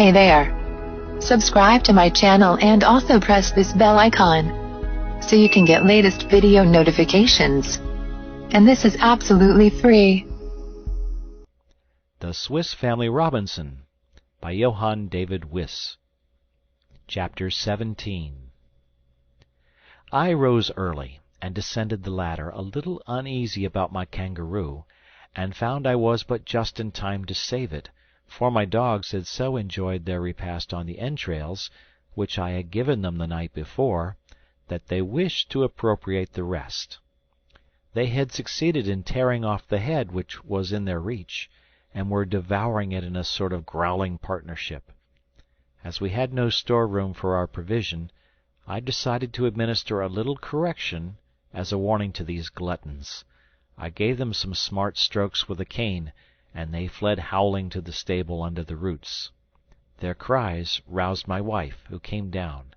Hey there. Subscribe to my channel and also press this bell icon so you can get latest video notifications. And this is absolutely free. The Swiss Family Robinson by Johann David Wyss. Chapter 17. I rose early, and descended the ladder, a little uneasy about my kangaroo, and found I was but just in time to save it, for my dogs had so enjoyed their repast on the entrails, which I had given them the night before, that they wished to appropriate the rest. They had succeeded in tearing off the head which was in their reach, and were devouring it in a sort of growling partnership. As we had no store-room for our provision, I decided to administer a little correction as a warning to these gluttons. I gave them some smart strokes with a cane, and they fled howling to the stable under the roots. Their cries roused my wife, who came down,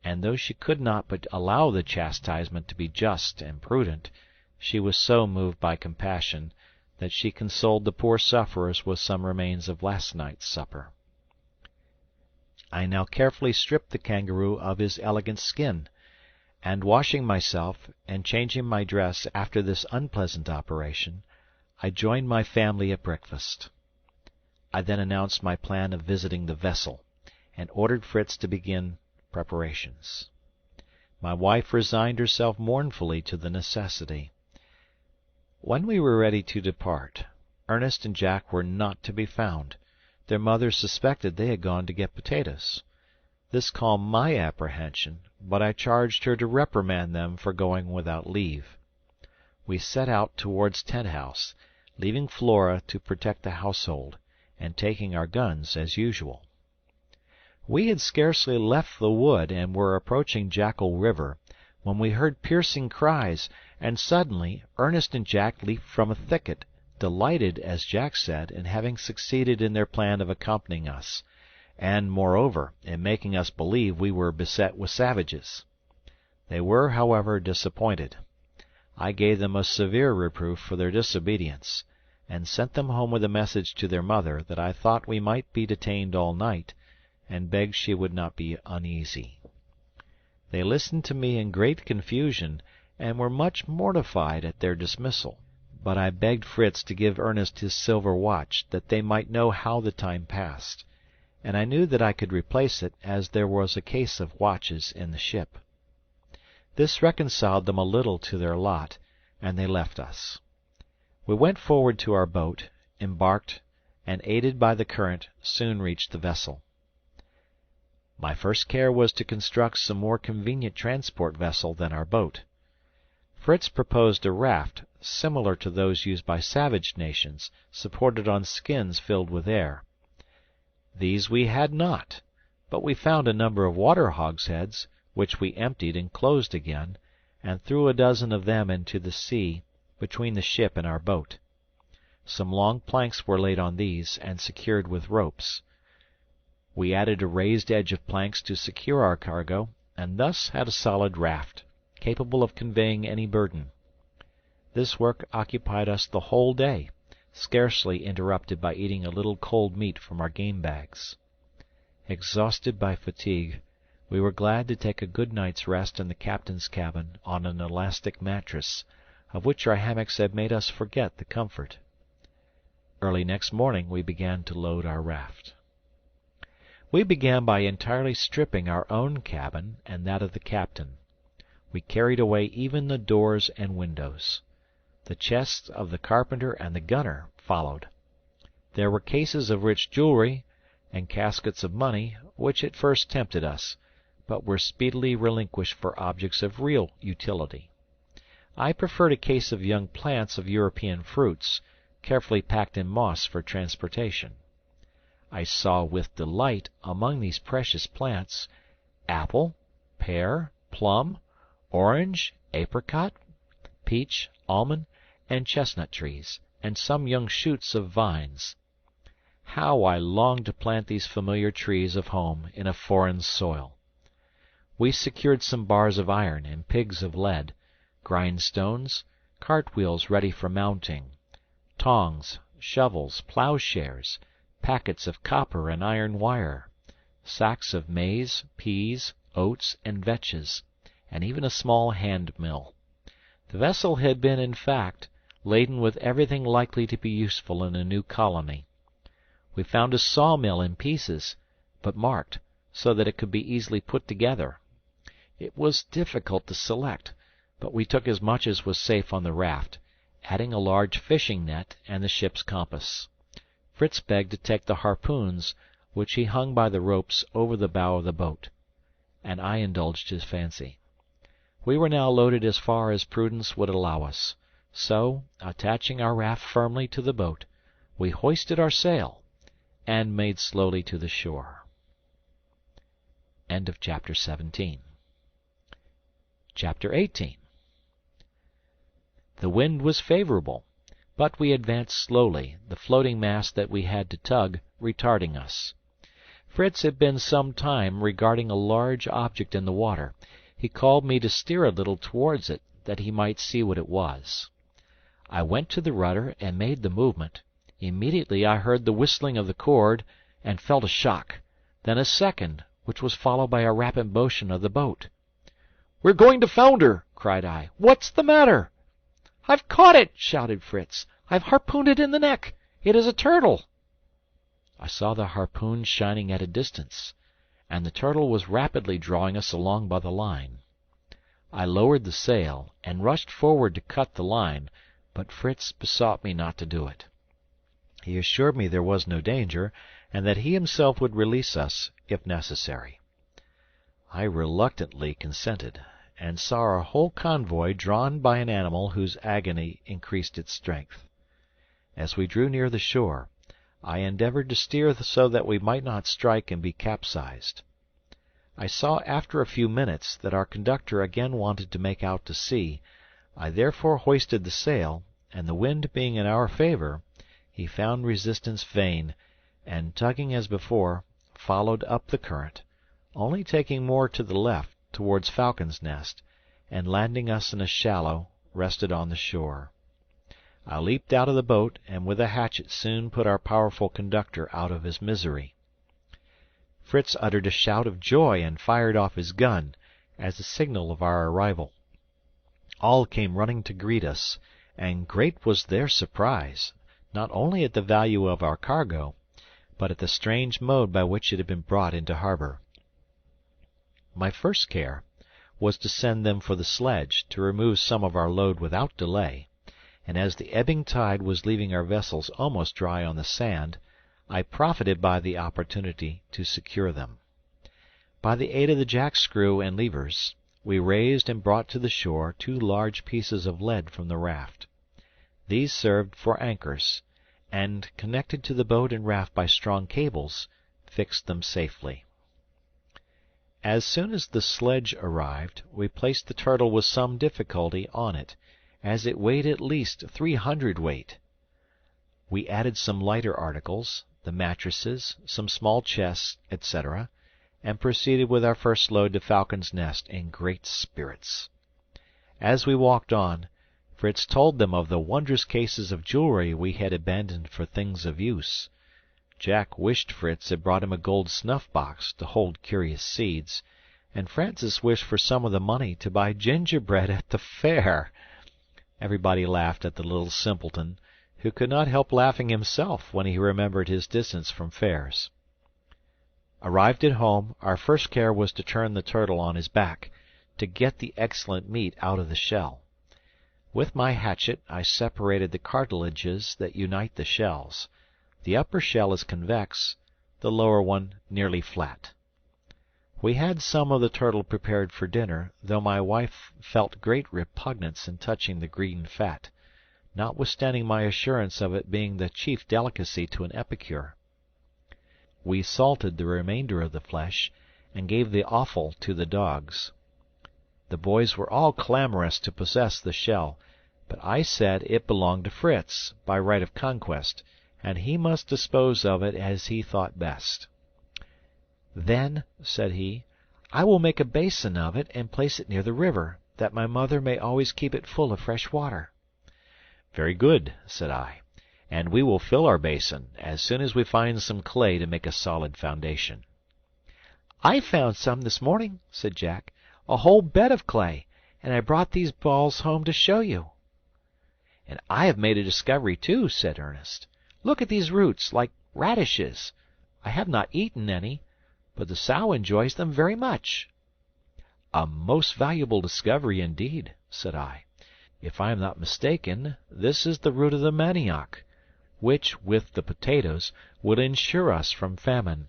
and though she could not but allow the chastisement to be just and prudent, she was so moved by compassion that she consoled the poor sufferers with some remains of last night's supper. I now carefully stripped the kangaroo of his elegant skin, and washing myself and changing my dress after this unpleasant operation, I joined my family at breakfast. I then announced my plan of visiting the vessel, and ordered Fritz to begin preparations. My wife resigned herself mournfully to the necessity. When we were ready to depart, Ernest and Jack were not to be found. Their mother suspected they had gone to get potatoes. This calmed my apprehension, but I charged her to reprimand them for going without leave. We set out towards Tent-House, leaving Flora to protect the household, and taking our guns as usual. We had scarcely left the wood and were approaching Jackal River, when we heard piercing cries, and suddenly Ernest and Jack leaped from a thicket, delighted, as Jack said, in having succeeded in their plan of accompanying us, and, moreover, in making us believe we were beset with savages. They were, however, disappointed. I gave them a severe reproof for their disobedience, and sent them home with a message to their mother that I thought we might be detained all night, and begged she would not be uneasy. They listened to me in great confusion, and were much mortified at their dismissal. But I begged Fritz to give Ernest his silver watch, that they might know how the time passed, and I knew that I could replace it, as there was a case of watches in the ship. This reconciled them a little to their lot, and they left us. We went forward to our boat, embarked, and, aided by the current, soon reached the vessel. My first care was to construct some more convenient transport vessel than our boat. Fritz proposed a raft, similar to those used by savage nations, supported on skins filled with air. These we had not, but we found a number of water hogsheads, which we emptied and closed again, and threw a dozen of them into the sea, between the ship and our boat. Some long planks were laid on these, and secured with ropes. We added a raised edge of planks to secure our cargo, and thus had a solid raft, capable of conveying any burden. This work occupied us the whole day, scarcely interrupted by eating a little cold meat from our game bags. Exhausted by fatigue, we were glad to take a good night's rest in the captain's cabin on an elastic mattress, of which our hammocks had made us forget the comfort. Early next morning we began to load our raft. We began by entirely stripping our own cabin and that of the captain. We carried away even the doors and windows. The chests of the carpenter and the gunner followed. There were cases of rich jewelry, and caskets of money, which at first tempted us, but were speedily relinquished for objects of real utility. I preferred a case of young plants of European fruits, carefully packed in moss for transportation. I saw with delight among these precious plants apple, pear, plum, orange, apricot, peach, almond, and chestnut trees, and some young shoots of vines. How I longed to plant these familiar trees of home in a foreign soil! We secured some bars of iron and pigs of lead, grindstones, cart-wheels ready for mounting, tongs, shovels, ploughshares, packets of copper and iron wire, sacks of maize, peas, oats, and vetches, and even a small hand mill. The vessel had been, in fact, laden with everything likely to be useful in a new colony. We found a sawmill in pieces, but marked, so that it could be easily put together. It was difficult to select, but we took as much as was safe on the raft, adding a large fishing net and the ship's compass. Fritz begged to take the harpoons, which he hung by the ropes over the bow of the boat, and I indulged his fancy. We were now loaded as far as prudence would allow us, so, attaching our raft firmly to the boat, we hoisted our sail, and made slowly to the shore. End of chapter 17. Chapter 18. The wind was favourable, but we advanced slowly, the floating mass that we had to tug retarding us. Fritz had been some time regarding a large object in the water. He called me to steer a little towards it, that he might see what it was. I went to the rudder and made the movement. Immediately I heard the whistling of the cord, and felt a shock, then a second, which was followed by a rapid motion of the boat. "We're going to founder!" cried I. "What's the matter?" "I've caught it!" shouted Fritz. "I've harpooned it in the neck. It is a turtle." I saw the harpoon shining at a distance, and the turtle was rapidly drawing us along by the line. I lowered the sail, and rushed forward to cut the line, but Fritz besought me not to do it. He assured me there was no danger, and that he himself would release us, if necessary. I reluctantly consented, and saw our whole convoy drawn by an animal whose agony increased its strength. As we drew near the shore, I endeavoured to steer so that we might not strike and be capsized. I saw after a few minutes that our conductor again wanted to make out to sea. I therefore hoisted the sail, and the wind being in our favour, he found resistance vain, and tugging as before, followed up the current, only taking more to the left, towards Falcon's Nest, and landing us in a shallow, rested on the shore. I leaped out of the boat, and with a hatchet soon put our powerful conductor out of his misery. Fritz uttered a shout of joy and fired off his gun, as a signal of our arrival. All came running to greet us, and great was their surprise, not only at the value of our cargo, but at the strange mode by which it had been brought into harbour. My first care was to send them for the sledge, to remove some of our load without delay, and as the ebbing tide was leaving our vessels almost dry on the sand, I profited by the opportunity to secure them. By the aid of the jackscrew and levers, we raised and brought to the shore 2 large pieces of lead from the raft. These served for anchors, and, connected to the boat and raft by strong cables, fixed them safely. As soon as the sledge arrived, we placed the turtle with some difficulty on it, as it weighed at least 300 weight. We added some lighter articles, the mattresses, some small chests, etc., and proceeded with our first load to Falcon's Nest in great spirits. As we walked on, Fritz told them of the wondrous cases of jewellery we had abandoned for things of use. Jack wished Fritz had brought him a gold snuff-box to hold curious seeds, and Francis wished for some of the money to buy gingerbread at the fair. Everybody laughed at the little simpleton, who could not help laughing himself when he remembered his distance from fairs. Arrived at home, our first care was to turn the turtle on his back, to get the excellent meat out of the shell. With my hatchet I separated the cartilages that unite the shells. The upper shell is convex, the lower one nearly flat. We had some of the turtle prepared for dinner, though my wife felt great repugnance in touching the green fat, notwithstanding my assurance of it being the chief delicacy to an epicure. We salted the remainder of the flesh, and gave the offal to the dogs. The boys were all clamorous to possess the shell, but I said it belonged to Fritz, by right of conquest, and he must dispose of it as he thought best. "Then," said he, "I will make a basin of it and place it near the river, that my mother may always keep it full of fresh water." "Very good," said I, and we will fill our basin as soon as we find some clay to make a solid foundation." "I found some this morning," said Jack. "A whole bed of clay, and I brought these balls home to show you." "And I have made a discovery, too," said Ernest. "Look at these roots, like radishes. I have not eaten any, but the sow enjoys them very much." "A most valuable discovery indeed," said I. "If I am not mistaken, this is the root of the manioc, which, with the potatoes, would insure us from famine.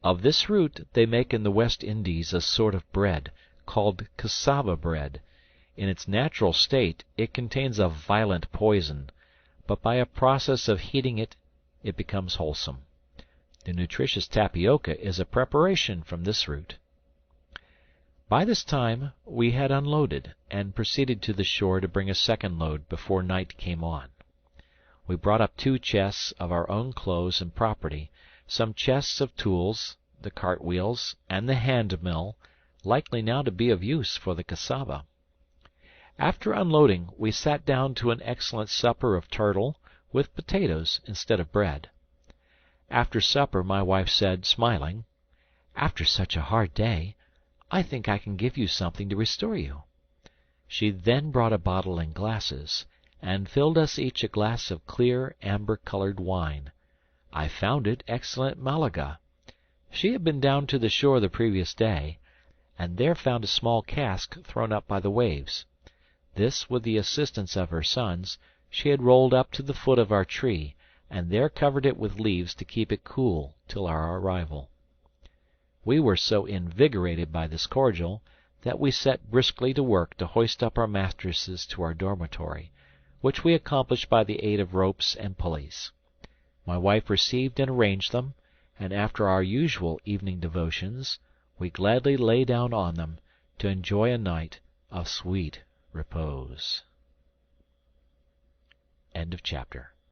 Of this root they make in the West Indies a sort of bread, called cassava bread. In its natural state it contains a violent poison, but by a process of heating it becomes wholesome. The nutritious tapioca is a preparation from this root." By this time we had unloaded, and proceeded to the shore to bring a second load before night came on. We brought up 2 chests of our own clothes and property, some chests of tools, the cart wheels, and the hand mill, likely now to be of use for the cassava. After unloading, we sat down to an excellent supper of turtle, with potatoes instead of bread. After supper my wife said, smiling, "After such a hard day, I think I can give you something to restore you." She then brought a bottle and glasses, and filled us each a glass of clear amber-colored wine. I found it excellent Malaga. She had been down to the shore the previous day, and there found a small cask thrown up by the waves. This, with the assistance of her sons, she had rolled up to the foot of our tree, and there covered it with leaves to keep it cool till our arrival. We were so invigorated by this cordial that we set briskly to work to hoist up our mattresses to our dormitory, which we accomplished by the aid of ropes and pulleys. My wife received and arranged them, and after our usual evening devotions, we gladly lay down on them to enjoy a night of sweet repose. End of chapter.